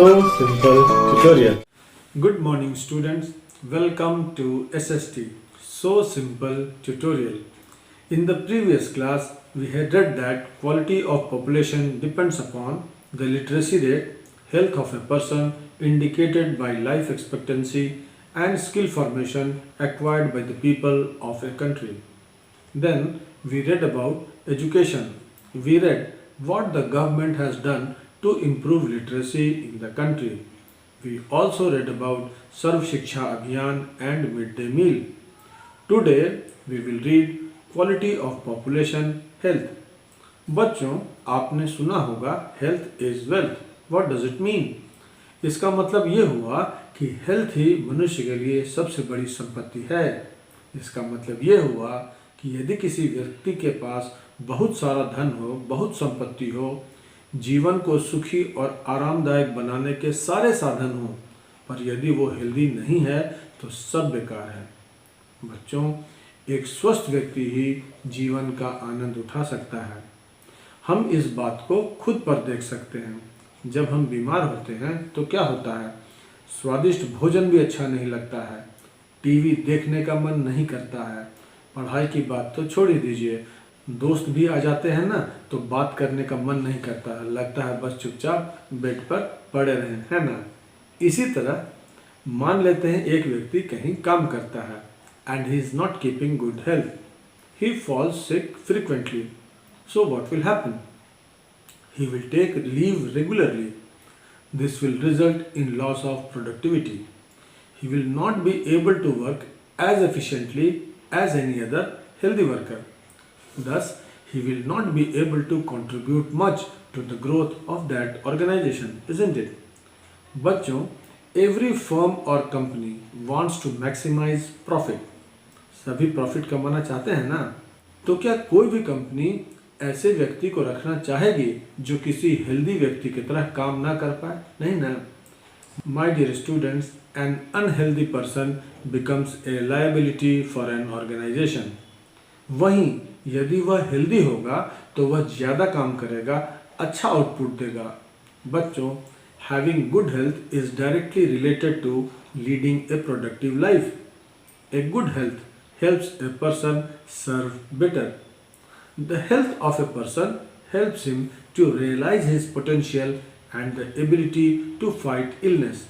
So Simple tutorial. Good morning students, welcome to SST So Simple tutorial. In the previous class we had read that quality of population depends upon the literacy rate, health of a person indicated by life expectancy and skill formation acquired by the people of a country. Then we read about education. We read what the government has done to improve literacy in the country. We also read about Sarv Shiksha Abhiyan and midday meal. Today we will read quality of population health. बच्चों, आपने सुना होगा health is wealth. What does it mean? इसका मतलब ये हुआ कि health ही मनुष्य के लिए सबसे बड़ी संपत्ति है. इसका मतलब ये हुआ कि यदि किसी व्यक्ति के पास बहुत सारा धन हो, बहुत संपत्ति हो, जीवन को सुखी और आरामदायक बनाने के सारे साधन हो, पर यदि वो हेल्दी नहीं है तो सब बेकार है. बच्चों, एक स्वस्थ व्यक्ति ही जीवन का आनंद उठा सकता है. हम इस बात को खुद पर देख सकते हैं. जब हम बीमार होते हैं तो क्या होता है? स्वादिष्ट भोजन भी अच्छा नहीं लगता है, टीवी देखने का मन नहीं करता है, पढ़ाई की बात तो छोड़ ही दीजिए, दोस्त भी आ जाते हैं ना तो बात करने का मन नहीं करता है, लगता है बस चुपचाप बेड पर पड़े रहें, है ना. इसी तरह मान लेते हैं एक व्यक्ति कहीं काम करता है and he is not keeping good health. He falls sick frequently. So what will happen? He will take leave regularly. This will result in loss of productivity. He will not be able to work as efficiently as any other healthy worker. Thus, he will not be able to contribute much to the growth of that organization, isn't it? बच्चों, every firm or company wants to maximize profit. सभी profit कमाना चाहते हैं ना? तो क्या कोई भी कंपनी ऐसे व्यक्ति को रखना चाहेगी जो किसी हेल्दी व्यक्ति की तरह काम ना कर पाए? नहीं ना. My dear students, an unhealthy person becomes a liability for an organisation. वहीं यदि वह हेल्दी होगा तो वह ज़्यादा काम करेगा, अच्छा आउटपुट देगा. बच्चों, having good health is directly related to leading a productive life. A good health helps a person serve better. The health of a person helps him to realize his potential and the ability to fight illness.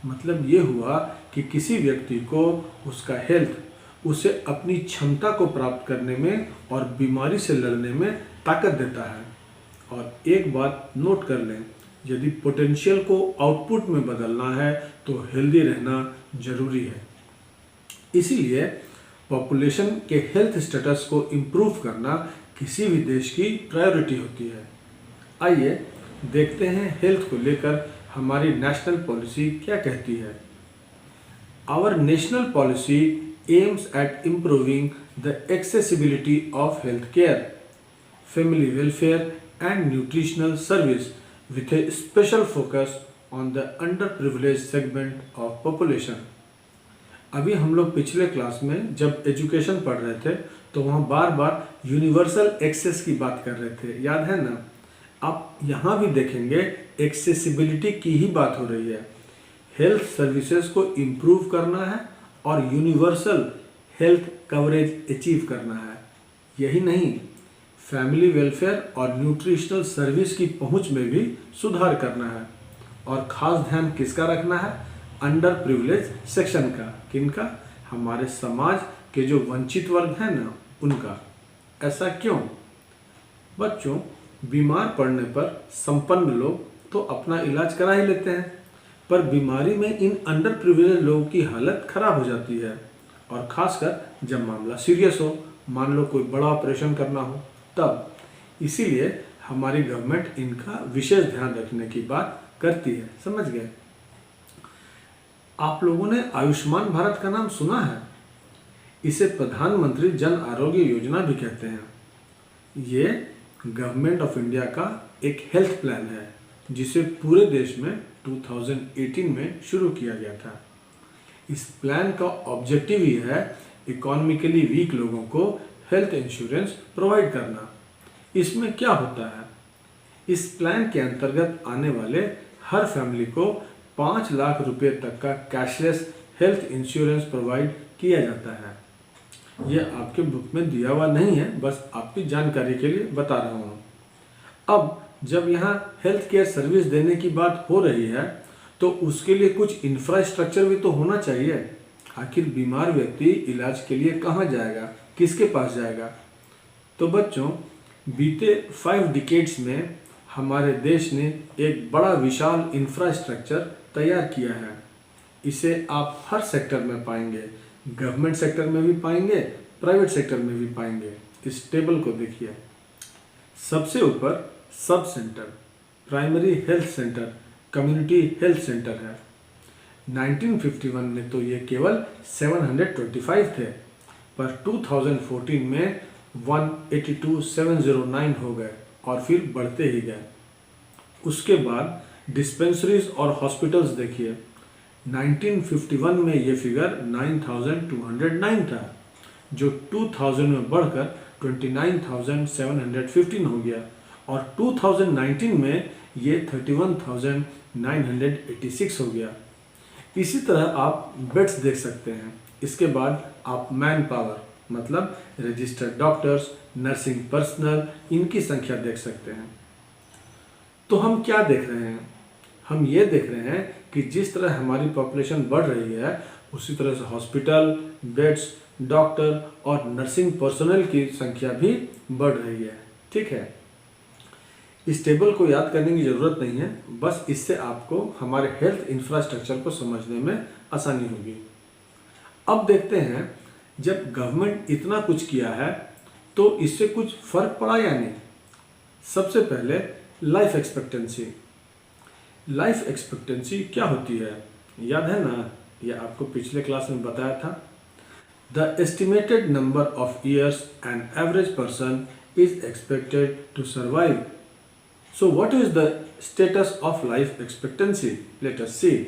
मतलब ये हुआ कि किसी व्यक्ति को उसका health उसे अपनी क्षमता को प्राप्त करने में और बीमारी से लड़ने में ताकत देता है. और एक बात नोट कर लें, यदि पोटेंशियल को आउटपुट में बदलना है तो हेल्दी रहना जरूरी है. इसीलिए पॉपुलेशन के हेल्थ स्टेटस को इम्प्रूव करना किसी भी देश की प्रायोरिटी होती है. आइए देखते हैं हेल्थ को लेकर हमारी नेशनल पॉलिसी क्या कहती है. Our national policy aims at improving the accessibility of health care, family welfare and nutritional service with a special focus on the under privilege segment of population. अभी हम लोग पिछले क्लास में जब एजुकेशन पढ़ रहे थे तो वहाँ बार बार यूनिवर्सल एक्सेस की बात कर रहे थे, याद है ना. आप यहाँ भी देखेंगे एक्सेसिबिलिटी की ही बात हो रही है. हेल्थ सर्विसेज को इम्प्रूव करना है और यूनिवर्सल हेल्थ कवरेज अचीव करना है. यही नहीं, फैमिली वेलफेयर और न्यूट्रिशनल सर्विस की पहुँच में भी सुधार करना है. और ख़ास ध्यान किसका रखना है? अंडर प्रिविलेज सेक्शन का. किनका? हमारे समाज के जो वंचित वर्ग हैं ना, उनका. ऐसा क्यों? बच्चों, बीमार पड़ने पर संपन्न लोग तो अपना इलाज करा ही लेते हैं, पर बीमारी में इन अंडर प्रिविलेज लोगों की हालत खराब हो जाती है. और खासकर जब मामला सीरियस हो, मान लो कोई बड़ा ऑपरेशन करना हो, तब. इसीलिए हमारी गवर्नमेंट इनका विशेष ध्यान रखने की बात करती है. समझ गए? आप लोगों ने आयुष्मान भारत का नाम सुना है. इसे प्रधानमंत्री जन आरोग्य योजना भी कहते हैं. ये गवर्नमेंट ऑफ इंडिया का एक हेल्थ प्लान है जिसे पूरे देश में 2018 में शुरू किया गया था. इस प्लान का ऑब्जेक्टिव ही है इकोनॉमिकली वीक लोगों को हेल्थ इंश्योरेंस प्रोवाइड करना. इसमें क्या होता है? इस प्लान के अंतर्गत आने वाले हर फैमिली को 5 लाख रुपए तक का कैशलेस हेल्थ इंश्योरेंस प्रोवाइड किया जाता है। यह आपके बुक में दिया हुआ नहीं है, बस आपकी जानकारी के लिए बता रहा हूँ। अब जब यहाँ हेल्थ केयर सर्विस देने की बात हो रही है तो उसके लिए कुछ इंफ्रास्ट्रक्चर भी तो होना चाहिए। आखिर बीमार व्यक्ति इलाज के लिए कहाँ जाएगा, किसके पास जाएगा? तो बच्चों, बीते 5 डिकेड्स में हमारे देश ने एक बड़ा विशाल इंफ्रास्ट्रक्चर तैयार किया है। इसे आप हर सेक्टर में पाएंगे, गवर्नमेंट सेक्टर में भी पाएंगे, प्राइवेट सेक्टर में भी पाएंगे। इस टेबल को देखिए। सबसे ऊपर sub centre, primary health centre, community health centre है। 1951 में तो ये केवल 725 थे, पर 2014 में 182,709 हो गए और फिर बढ़ते ही गए। उसके बाद डिस्पेंसरीज और हॉस्पिटल्स देखिए। 1951 में ये फिगर 9,209 था, जो 2000 में बढ़कर 29,715 हो गया और 2019 में ये 31,986 हो गया। इसी तरह आप बेड्स देख सकते हैं। इसके बाद आप मैन पावर मतलब रजिस्टर्ड डॉक्टर्स, नर्सिंग पर्सनल, इनकी संख्या देख सकते हैं। तो हम क्या देख रहे हैं? हम ये देख रहे हैं कि जिस तरह हमारी पॉपुलेशन बढ़ रही है उसी तरह से हॉस्पिटल, बेड्स, डॉक्टर और नर्सिंग पर्सनल की संख्या भी बढ़ रही है। ठीक है, इस टेबल को याद करने की ज़रूरत नहीं है, बस इससे आपको हमारे हेल्थ इंफ्रास्ट्रक्चर को समझने में आसानी होगी। अब देखते हैं, जब गवर्नमेंट इतना कुछ किया है तो इससे कुछ फर्क पड़ा या नहीं। सबसे पहले लाइफ एक्सपेक्टेंसी। लाइफ एक्सपेक्टेंसी क्या होती है, याद है ना? यह आपको पिछले क्लास में बताया था। The estimated number of years an average person is expected to survive. So what is the status of life expectancy? Let us see.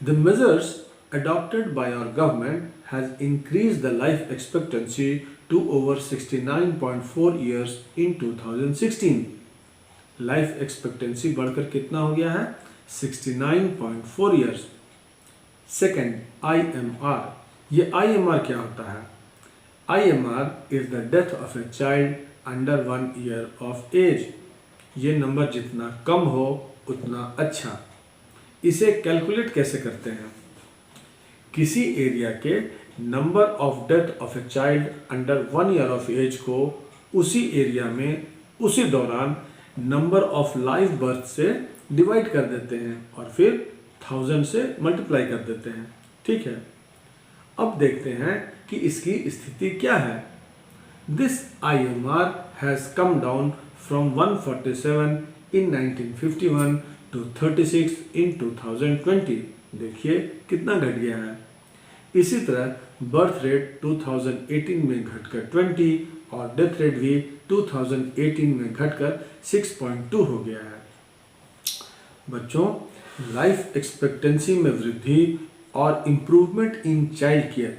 The measures adopted by our government has increased the life expectancy to over 69.4 years in 2016. Life expectancy बढ़कर कितना हो गया है? 69.4 years. Second, IMR. ये IMR क्या होता है? IMR is the death of a child under 1 year of age. ये नंबर जितना कम हो उतना अच्छा। इसे कैलकुलेट कैसे करते हैं? किसी एरिया के number of death of a child under 1 year of age को उसी एरिया में उसी दौरान नंबर ऑफ लाइव बर्थ से डिवाइड कर देते हैं और फिर 1000 से मल्टीप्लाई कर देते हैं। ठीक है, अब देखते हैं कि इसकी स्थिति क्या है। This IMR has come down from 147 in 1951 to 36 in 2020। देखिए कितना घट गया है। इसी तरह बर्थ रेट 2018 में घटकर 20 और डेथ रेट भी 2018 में घटकर 6.2 हो गया है। बच्चों, लाइफ एक्सपेक्टेंसी में वृद्धि और इम्प्रूवमेंट इन चाइल्ड केयर,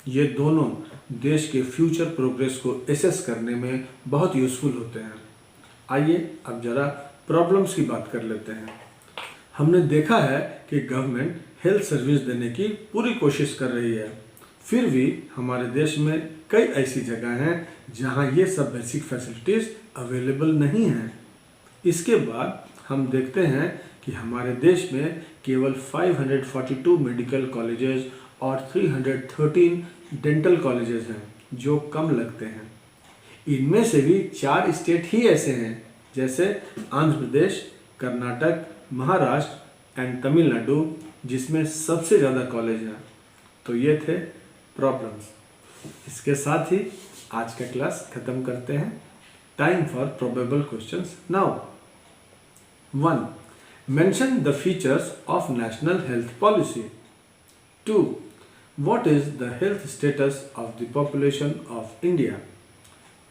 ये दोनों देश के फ्यूचर प्रोग्रेस को एसेस करने में बहुत यूजफुल होते हैं। आइए अब जरा प्रॉब्लम्स की बात कर लेते हैं। हमने देखा है कि गवर्नमेंट हेल्थ सर्विस देने की पूरी कोशिश कर रही है, फिर भी हमारे देश में कई ऐसी जगह हैं जहां ये सब बेसिक फैसिलिटीज़ अवेलेबल नहीं हैं। इसके बाद हम देखते हैं कि हमारे देश में केवल 542 मेडिकल कॉलेजेस और 313 डेंटल कॉलेजेस हैं जो कम लगते हैं। इनमें से भी 4 स्टेट ही ऐसे हैं जैसे आंध्र प्रदेश, कर्नाटक, महाराष्ट्र एंड तमिलनाडु, जिसमें सबसे ज़्यादा कॉलेज हैं। तो ये थे प्रॉब्लम्स। इसके साथ ही आज का क्लास खत्म करते हैं। Time for probable questions now. 1. Mention the features of national health policy. 2. What is the health status of the population of India?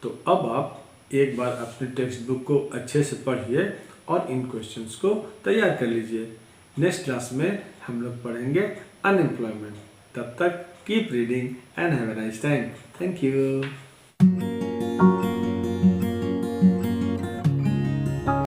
तो अब आप एक बार अपने टेक्स्ट बुक को अच्छे से पढ़िए और इन क्वेश्चंस को तैयार कर लीजिए। नेक्स्ट क्लास में हम लोग पढ़ेंगे अनएम्प्लॉयमेंट। तब तक keep reading and have a nice time. Thank you.